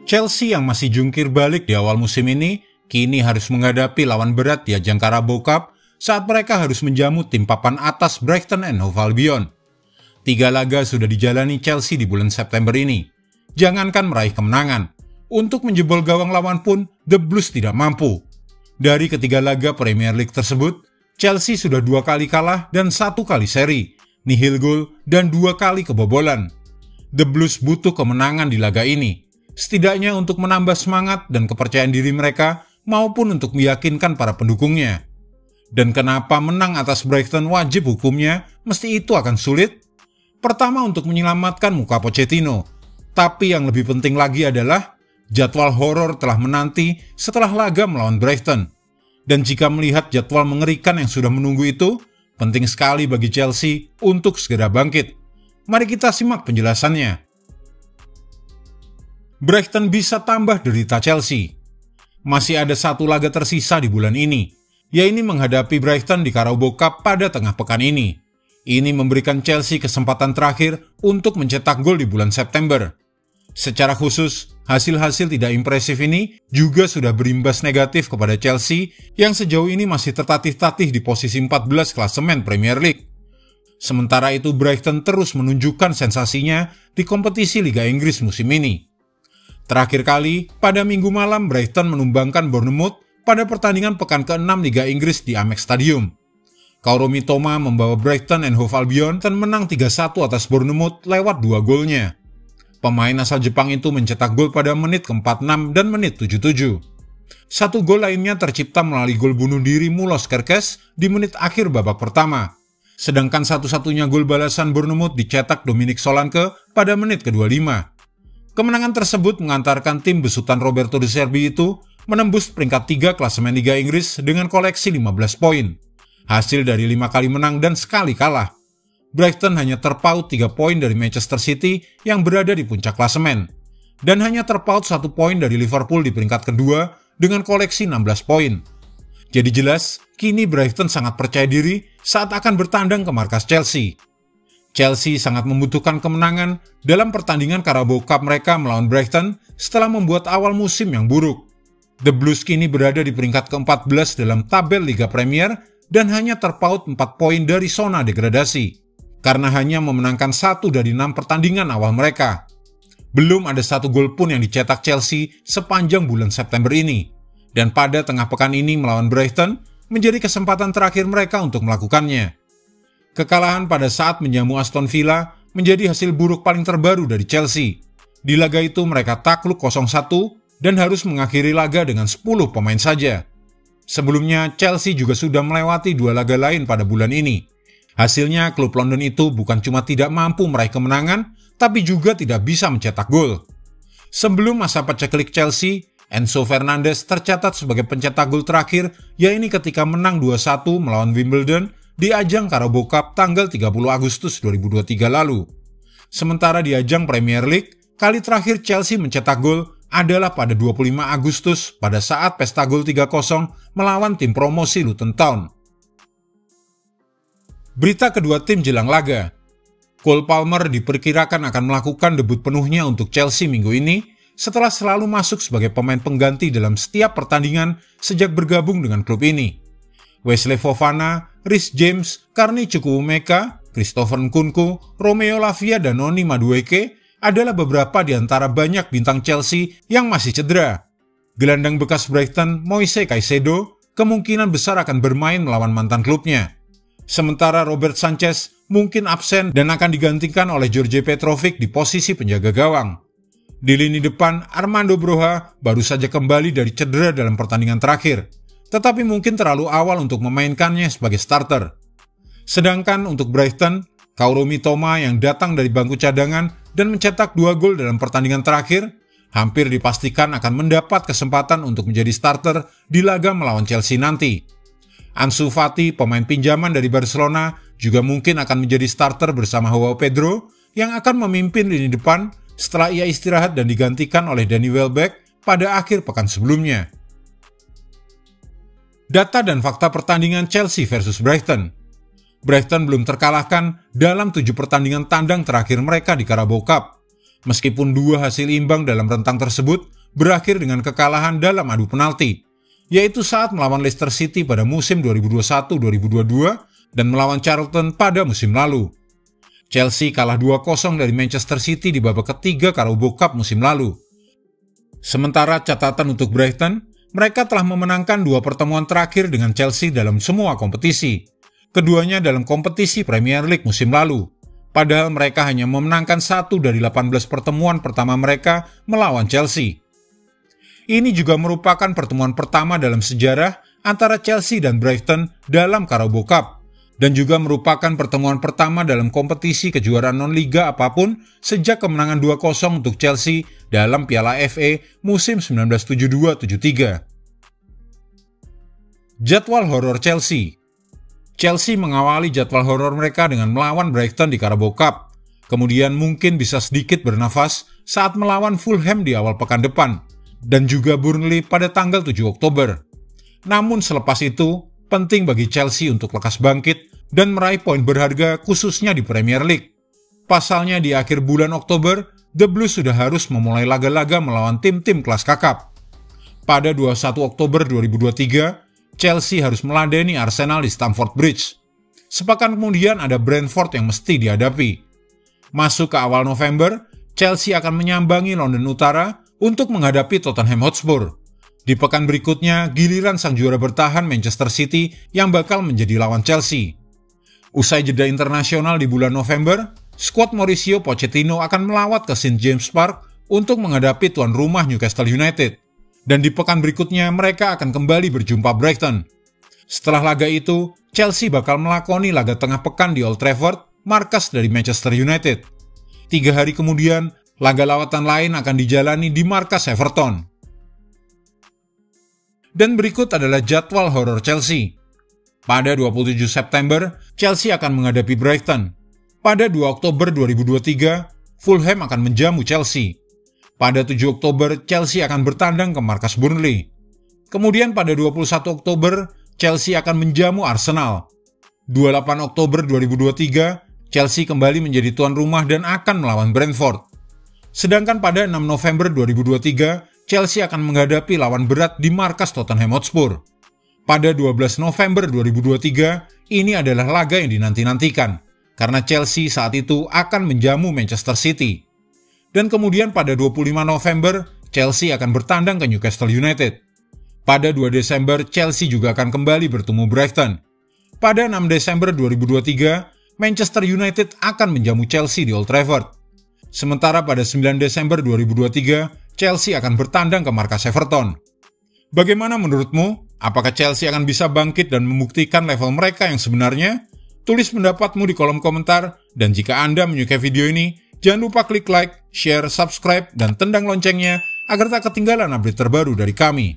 Chelsea yang masih jungkir balik di awal musim ini, kini harus menghadapi lawan berat di ajang Carabao Cup saat mereka harus menjamu tim papan atas Brighton and Hove Albion. 3 laga sudah dijalani Chelsea di bulan September ini. Jangankan meraih kemenangan, untuk menjebol gawang lawan pun The Blues tidak mampu. Dari ketiga laga Premier League tersebut, Chelsea sudah 2 kali kalah dan 1 kali seri, nihil gol dan 2 kali kebobolan. The Blues butuh kemenangan di laga ini, setidaknya untuk menambah semangat dan kepercayaan diri mereka maupun untuk meyakinkan para pendukungnya. Dan kenapa menang atas Brighton wajib hukumnya mesti itu akan sulit? Pertama untuk menyelamatkan muka Pochettino, tapi yang lebih penting lagi adalah jadwal horor telah menanti setelah laga melawan Brighton. Dan jika melihat jadwal mengerikan yang sudah menunggu itu, penting sekali bagi Chelsea untuk segera bangkit. Mari kita simak penjelasannya. Brighton bisa tambah derita Chelsea. Masih ada 1 laga tersisa di bulan ini, yaitu menghadapi Brighton di Carabao Cup pada tengah pekan ini. Ini memberikan Chelsea kesempatan terakhir untuk mencetak gol di bulan September. Secara khusus, hasil-hasil tidak impresif ini juga sudah berimbas negatif kepada Chelsea yang sejauh ini masih tertatih-tatih di posisi 14 klasemen Premier League. Sementara itu Brighton terus menunjukkan sensasinya di kompetisi Liga Inggris musim ini. Terakhir kali, pada Minggu malam Brighton menumbangkan Bournemouth pada pertandingan pekan ke-6 Liga Inggris di Amex Stadium. Kaoru Mitoma membawa Brighton and Hove Albion dan menang 3-1 atas Bournemouth lewat 2 golnya. Pemain asal Jepang itu mencetak gol pada menit ke-46 dan menit 77. 1 gol lainnya tercipta melalui gol bunuh diri Milos Kerkez di menit akhir babak pertama. Sedangkan satu-satunya gol balasan Bournemouth dicetak Dominic Solanke pada menit ke-25. Kemenangan tersebut mengantarkan tim besutan Roberto De Zerbi itu menembus peringkat 3 klasemen Liga Inggris dengan koleksi 15 poin. Hasil dari 5 kali menang dan sekali kalah. Brighton hanya terpaut 3 poin dari Manchester City yang berada di puncak klasemen. Dan hanya terpaut 1 poin dari Liverpool di peringkat kedua dengan koleksi 16 poin. Jadi jelas, kini Brighton sangat percaya diri saat akan bertandang ke markas Chelsea. Chelsea sangat membutuhkan kemenangan dalam pertandingan Carabao Cup mereka melawan Brighton setelah membuat awal musim yang buruk. The Blues kini berada di peringkat ke-14 dalam tabel Liga Premier dan hanya terpaut 4 poin dari zona degradasi, karena hanya memenangkan 1 dari 6 pertandingan awal mereka. Belum ada 1 gol pun yang dicetak Chelsea sepanjang bulan September ini, dan pada tengah pekan ini melawan Brighton menjadi kesempatan terakhir mereka untuk melakukannya. Kekalahan pada saat menjamu Aston Villa menjadi hasil buruk paling terbaru dari Chelsea. Di laga itu mereka takluk 0-1 dan harus mengakhiri laga dengan 10 pemain saja. Sebelumnya, Chelsea juga sudah melewati 2 laga lain pada bulan ini. Hasilnya, klub London itu bukan cuma tidak mampu meraih kemenangan, tapi juga tidak bisa mencetak gol. Sebelum masa paceklik Chelsea, Enzo Fernandez tercatat sebagai pencetak gol terakhir, yaitu ketika menang 2-1 melawan Wimbledon di ajang Carabao Cup tanggal 30 Agustus 2023 lalu. Sementara di ajang Premier League, kali terakhir Chelsea mencetak gol adalah pada 25 Agustus pada saat pesta gol 3-0 melawan tim promosi Luton Town. Berita kedua tim jelang laga. Cole Palmer diperkirakan akan melakukan debut penuhnya untuk Chelsea minggu ini setelah selalu masuk sebagai pemain pengganti dalam setiap pertandingan sejak bergabung dengan klub ini. Wesley Fofana, Reece James, Carney Chukwuemeka, Christopher Nkunku, Romeo Lavia, dan Noni Madueke adalah beberapa di antara banyak bintang Chelsea yang masih cedera. Gelandang bekas Brighton, Moise Caicedo, kemungkinan besar akan bermain melawan mantan klubnya. Sementara Robert Sanchez mungkin absen dan akan digantikan oleh George Petrovic di posisi penjaga gawang. Di lini depan, Armando Broja baru saja kembali dari cedera dalam pertandingan terakhir, tetapi mungkin terlalu awal untuk memainkannya sebagai starter. Sedangkan untuk Brighton, Kaoru Mitoma yang datang dari bangku cadangan dan mencetak 2 gol dalam pertandingan terakhir, hampir dipastikan akan mendapat kesempatan untuk menjadi starter di laga melawan Chelsea nanti. Ansu Fati, pemain pinjaman dari Barcelona, juga mungkin akan menjadi starter bersama Joao Pedro yang akan memimpin lini depan setelah ia istirahat dan digantikan oleh Danny Welbeck pada akhir pekan sebelumnya. Data dan fakta pertandingan Chelsea versus Brighton. Brighton belum terkalahkan dalam 7 pertandingan tandang terakhir mereka di Carabao Cup. Meskipun 2 hasil imbang dalam rentang tersebut berakhir dengan kekalahan dalam adu penalti, yaitu saat melawan Leicester City pada musim 2021-2022 dan melawan Charlton pada musim lalu. Chelsea kalah 2-0 dari Manchester City di babak ketiga Carabao Cup musim lalu. Sementara catatan untuk Brighton, mereka telah memenangkan 2 pertemuan terakhir dengan Chelsea dalam semua kompetisi. Keduanya dalam kompetisi Premier League musim lalu. Padahal mereka hanya memenangkan 1 dari 18 pertemuan pertama mereka melawan Chelsea. Ini juga merupakan pertemuan pertama dalam sejarah antara Chelsea dan Brighton dalam Carabao Cup, dan juga merupakan pertemuan pertama dalam kompetisi kejuaraan non-liga apapun sejak kemenangan 2-0 untuk Chelsea dalam Piala FA musim 1972-73. Jadwal horor Chelsea. Chelsea mengawali jadwal horor mereka dengan melawan Brighton di Carabao Cup, kemudian mungkin bisa sedikit bernafas saat melawan Fulham di awal pekan depan, dan juga Burnley pada tanggal 7 Oktober. Namun selepas itu, penting bagi Chelsea untuk lekas bangkit dan meraih poin berharga khususnya di Premier League. Pasalnya di akhir bulan Oktober, The Blues sudah harus memulai laga-laga melawan tim-tim kelas kakap. Pada 21 Oktober 2023, Chelsea harus meladeni Arsenal di Stamford Bridge. Sepekan kemudian ada Brentford yang mesti dihadapi. Masuk ke awal November, Chelsea akan menyambangi London Utara untuk menghadapi Tottenham Hotspur. Di pekan berikutnya, giliran sang juara bertahan Manchester City yang bakal menjadi lawan Chelsea. Usai jeda internasional di bulan November, skuad Mauricio Pochettino akan melawat ke St. James Park untuk menghadapi tuan rumah Newcastle United. Dan di pekan berikutnya mereka akan kembali berjumpa Brighton. Setelah laga itu, Chelsea bakal melakoni laga tengah pekan di Old Trafford, markas dari Manchester United. 3 hari kemudian, laga lawatan lain akan dijalani di markas Everton. Dan berikut adalah jadwal horor Chelsea. Pada 27 September, Chelsea akan menghadapi Brighton. Pada 2 Oktober 2023, Fulham akan menjamu Chelsea. Pada 7 Oktober, Chelsea akan bertandang ke markas Burnley. Kemudian pada 21 Oktober, Chelsea akan menjamu Arsenal. 28 Oktober 2023, Chelsea kembali menjadi tuan rumah dan akan melawan Brentford. Sedangkan pada 6 November 2023, Chelsea akan menghadapi lawan berat di markas Tottenham Hotspur. Pada 12 November 2023, ini adalah laga yang dinanti-nantikan, karena Chelsea saat itu akan menjamu Manchester City. Dan kemudian pada 25 November, Chelsea akan bertandang ke Newcastle United. Pada 2 Desember, Chelsea juga akan kembali bertemu Brighton. Pada 6 Desember 2023, Manchester United akan menjamu Chelsea di Old Trafford. Sementara pada 9 Desember 2023, Chelsea akan bertandang ke markas Everton. Bagaimana menurutmu? Apakah Chelsea akan bisa bangkit dan membuktikan level mereka yang sebenarnya? Tulis pendapatmu di kolom komentar, dan jika Anda menyukai video ini, jangan lupa klik like, share, subscribe, dan tendang loncengnya agar tak ketinggalan update terbaru dari kami.